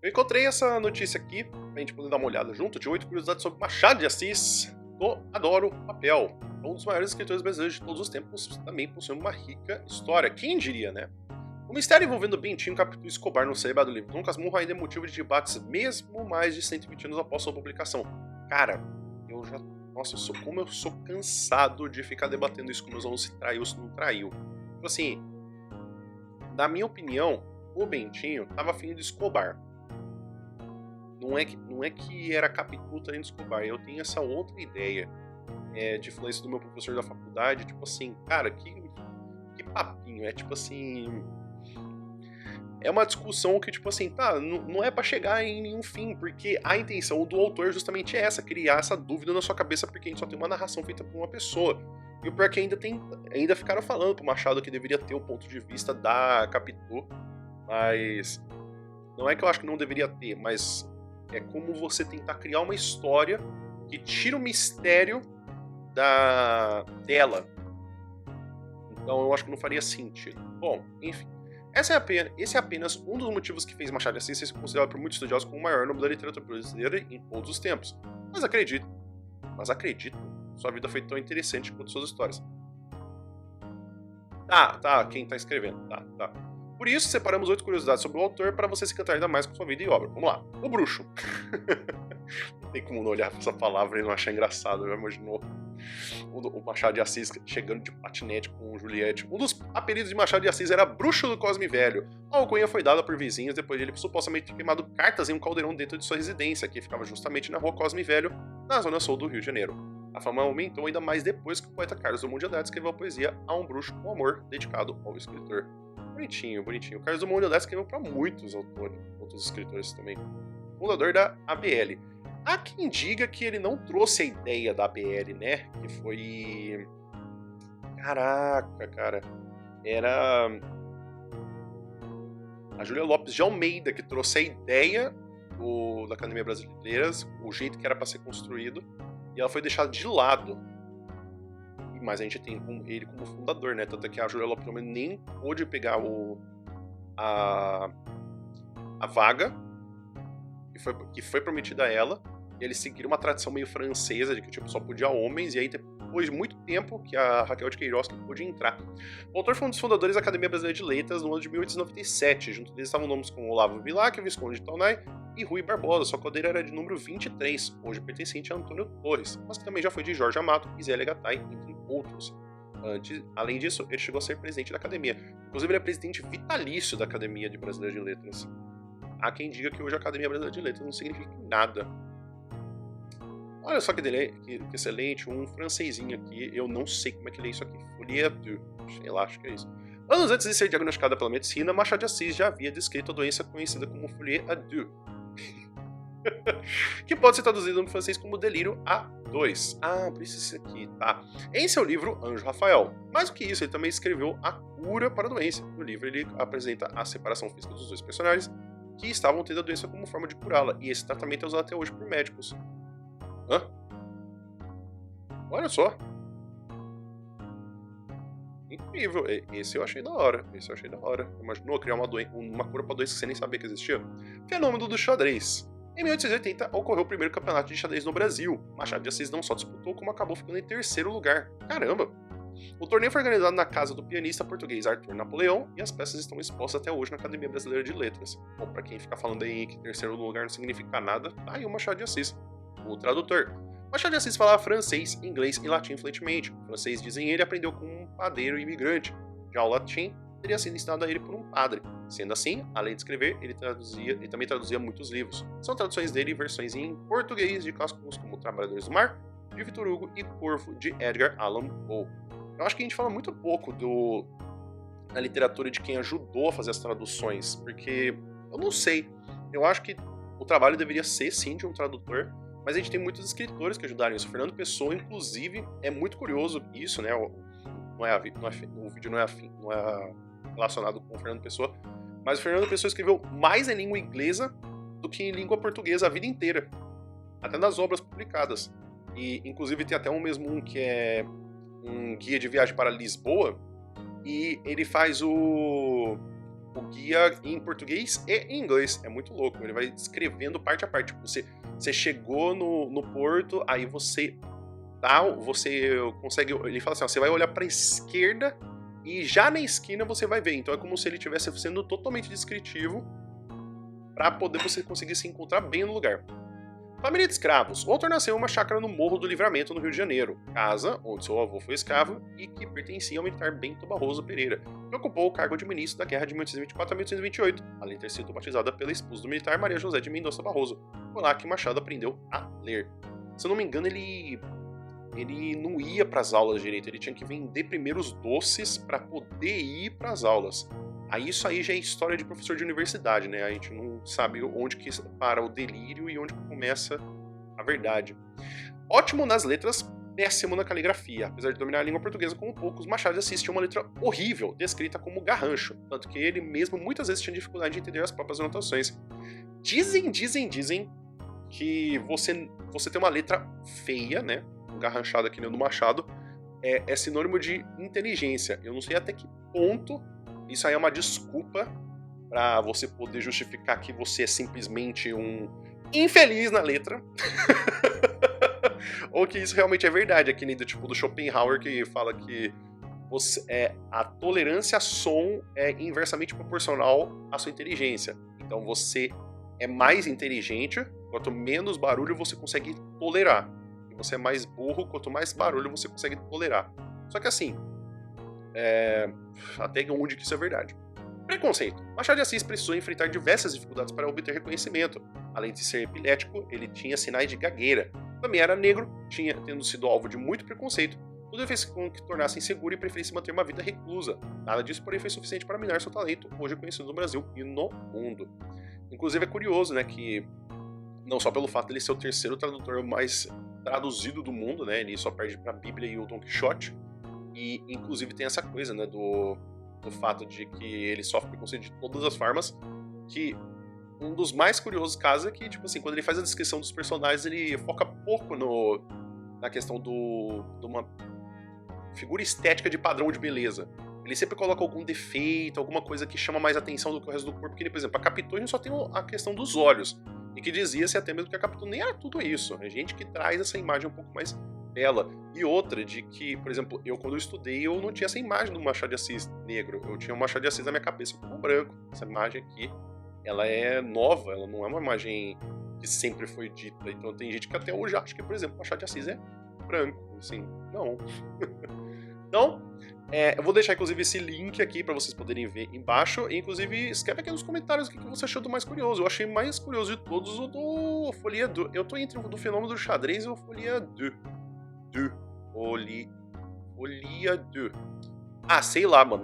Eu encontrei essa notícia aqui, pra gente poder dar uma olhada junto, de 8 curiosidades sobre Machado de Assis, do Adoro Papel. Um dos maiores escritores brasileiros de todos os tempos, também possui uma rica história. Quem diria, né? O mistério envolvendo Bentinho, Capitu e Escobar no celebrado livro Dom Casmurro ainda é motivo de debates mesmo mais de 120 anos após sua publicação. Cara, eu já... Nossa, como eu sou cansado de ficar debatendo isso com meus alunos, se traiu, se não traiu. Tipo assim, na minha opinião, o Bentinho tava afim de Escobar. Não é que era Capitu também de Escobar, eu tenho essa outra ideia de influência do meu professor da faculdade, tipo assim, cara, que papinho, é tipo assim... É uma discussão que, tipo assim, tá, não é pra chegar em nenhum fim, porque a intenção do autor é justamente essa, criar essa dúvida na sua cabeça, porque a gente só tem uma narração feita por uma pessoa. E o pior é que ainda ficaram falando pro Machado que deveria ter o ponto de vista da Capitu, mas não é que eu acho que não deveria ter, mas é como você tentar criar uma história que tira o mistério dela. Então eu acho que não faria sentido. Bom, enfim. Esse é apenas um dos motivos que fez Machado de Assis ser considerado por muitos estudiosos como o maior nome da literatura brasileira em todos os tempos. Mas acredito, sua vida foi tão interessante quanto suas histórias. Tá, quem tá escrevendo, tá. Por isso, separamos 8 curiosidades sobre o autor para você se encantar ainda mais com sua vida e obra. Vamos lá. O bruxo. Não tem como não olhar pra essa palavra e não achar engraçado, já imaginou? O Machado de Assis chegando de patinete com Juliette. Um dos apelidos de Machado de Assis era Bruxo do Cosme Velho. A alcunha foi dada por vizinhos depois de ele supostamente ter queimado cartas em um caldeirão dentro de sua residência, que ficava justamente na rua Cosme Velho, na zona sul do Rio de Janeiro. A fama aumentou ainda mais depois que o poeta Carlos Drummond de Andrade escreveu a poesia A um Bruxo com Amor, dedicado ao escritor. Bonitinho. O Carlos Drummond de Andrade escreveu para muitos outros escritores também. Fundador da ABL. Há quem diga que ele não trouxe a ideia da ABL, né? Que foi... Caraca, cara. Era... a Júlia Lopes de Almeida que trouxe a ideia da Academia Brasileira, o jeito que era para ser construído, e ela foi deixada de lado. Mas a gente tem ele como fundador, né? Tanto é que a Júlia Lopes de Almeida nem pôde pegar a vaga que foi prometida a ela, e eles seguiram uma tradição meio francesa de que tipo, só podia homens, e aí depois de muito tempo que a Raquel de Queiroz que pôde entrar. O autor foi um dos fundadores da Academia Brasileira de Letras no ano de 1897, junto deles estavam nomes como Olavo Bilac, Visconde de Taunay e Rui Barbosa, sua cadeira era de número 23, hoje pertencente a Antônio Torres, mas que também já foi de Jorge Amato e Zélia Gattai, entre outros. Além disso, ele chegou a ser presidente da academia. Inclusive, ele é presidente vitalício da Academia Brasileira de Letras. Há quem diga que hoje a Academia Brasileira de Letras não significa nada. Olha só que excelente, um francesinho aqui, eu não sei como é que lê isso aqui, Folie à Deux, sei lá, acho que é isso. Anos antes de ser diagnosticada pela medicina, Machado de Assis já havia descrito a doença conhecida como Folie à Deux, que pode ser traduzido no francês como delírio A2. Por isso aqui, tá. Em seu livro, Anjo Rafael. Mais do que isso, ele também escreveu a cura para a doença. No livro, ele apresenta a separação física dos dois personagens que estavam tendo a doença como forma de curá-la, e esse tratamento é usado até hoje por médicos. Olha só. Incrível. Esse eu achei da hora. Imaginou criar uma cura pra doença que você nem sabia que existia? Fenômeno do xadrez. Em 1880, ocorreu o primeiro campeonato de xadrez no Brasil. Machado de Assis não só disputou, como acabou ficando em terceiro lugar. Caramba! O torneio foi organizado na casa do pianista português Arthur Napoleão e as peças estão expostas até hoje na Academia Brasileira de Letras. Bom, pra quem fica falando aí que terceiro lugar não significa nada, tá aí o Machado de Assis. O tradutor. Machado de Assis falava francês, inglês e latim fluentemente. O francês, dizem ele, aprendeu com um padeiro imigrante. Já o latim teria sido ensinado a ele por um padre. Sendo assim, além de escrever, ele também traduzia muitos livros. São traduções dele e versões em português de clássicos como Trabalhadores do Mar, de Victor Hugo, e Corvo, de Edgar Allan Poe. Eu acho que a gente fala muito pouco da literatura de quem ajudou a fazer as traduções, porque eu não sei. Eu acho que o trabalho deveria ser, sim, de um tradutor, mas a gente tem muitos escritores que ajudaram isso. O Fernando Pessoa, inclusive, é muito curioso isso, né? O vídeo não é relacionado com o Fernando Pessoa, mas o Fernando Pessoa escreveu mais em língua inglesa do que em língua portuguesa a vida inteira, até nas obras publicadas. E, inclusive, tem até um que é um guia de viagem para Lisboa, e ele faz o guia em português e em inglês. É muito louco. Ele vai descrevendo parte a parte. Tipo, você chegou no porto, aí você consegue. Ele fala assim: ó, você vai olhar pra esquerda e já na esquina você vai ver. Então é como se ele estivesse sendo totalmente descritivo para poder você conseguir se encontrar bem no lugar. Família de escravos. O autor nasceu em uma chácara no Morro do Livramento, no Rio de Janeiro, casa onde seu avô foi escravo e que pertencia ao militar Bento Barroso Pereira, que ocupou o cargo de ministro da Guerra de 1824 a 1828, além de ter sido batizada pela esposa do militar Maria José de Mendonça Barroso. Foi lá que Machado aprendeu a ler. Se eu não me engano, ele não ia para as aulas direito, ele tinha que vender primeiro os doces para poder ir para as aulas. Aí isso aí já é história de professor de universidade, né? A gente não sabe onde que para o delírio e onde começa a verdade. Ótimo nas letras, péssimo na caligrafia. Apesar de dominar a língua portuguesa como poucos, Machado de Assis tinha uma letra horrível, descrita como garrancho, tanto que ele mesmo muitas vezes tinha dificuldade de entender as próprias anotações. Dizem que você ter uma letra feia, né? Garranchada que nem o do Machado, é sinônimo de inteligência. Eu não sei até que ponto isso aí é uma desculpa pra você poder justificar que você é simplesmente um infeliz na letra. Ou que isso realmente é verdade, é que nem do Schopenhauer, que fala que a tolerância a som é inversamente proporcional à sua inteligência. Então você é mais inteligente, quanto menos barulho você consegue tolerar. E você é mais burro, quanto mais barulho você consegue tolerar. Só que assim, até onde que isso é verdade. Preconceito. Machado de Assis precisou enfrentar diversas dificuldades para obter reconhecimento. Além de ser epilético, ele tinha sinais de gagueira. Também era negro, tendo sido alvo de muito preconceito. Tudo fez com que tornasse inseguro e preferisse manter uma vida reclusa. Nada disso, porém, foi suficiente para minar seu talento, hoje conhecido no Brasil e no mundo. Inclusive é curioso, né, que não só pelo fato de ele ser o terceiro tradutor mais traduzido do mundo, né, ele só perde para a Bíblia e o Don Quixote. E, inclusive, tem essa coisa, né, do fato de que ele sofre preconceito de todas as formas, que um dos mais curiosos casos é que, tipo assim, quando ele faz a descrição dos personagens, ele foca pouco na questão de uma figura estética de padrão de beleza. Ele sempre coloca algum defeito, alguma coisa que chama mais atenção do que o resto do corpo, porque, por exemplo, a Capitu a gente só tem a questão dos olhos, e que dizia-se até mesmo que a Capitu nem era tudo isso, é gente que traz essa imagem um pouco mais bela. E outra, de que, por exemplo, quando eu estudei, eu não tinha essa imagem do Machado de Assis negro. Eu tinha o Machado de Assis na minha cabeça como branco. Essa imagem aqui, ela é nova, ela não é uma imagem que sempre foi dita. Então tem gente que até hoje acha que, por exemplo, o Machado de Assis é branco. Assim, não. Então, eu vou deixar, inclusive, esse link aqui pra vocês poderem ver embaixo. E, inclusive, escreve aqui nos comentários o que você achou do mais curioso. Eu achei mais curioso de todos o do Folia 2. Eu tô entre o do Fenômeno do Xadrez e o Folia 2. Folia 2. Ah, sei lá, mano.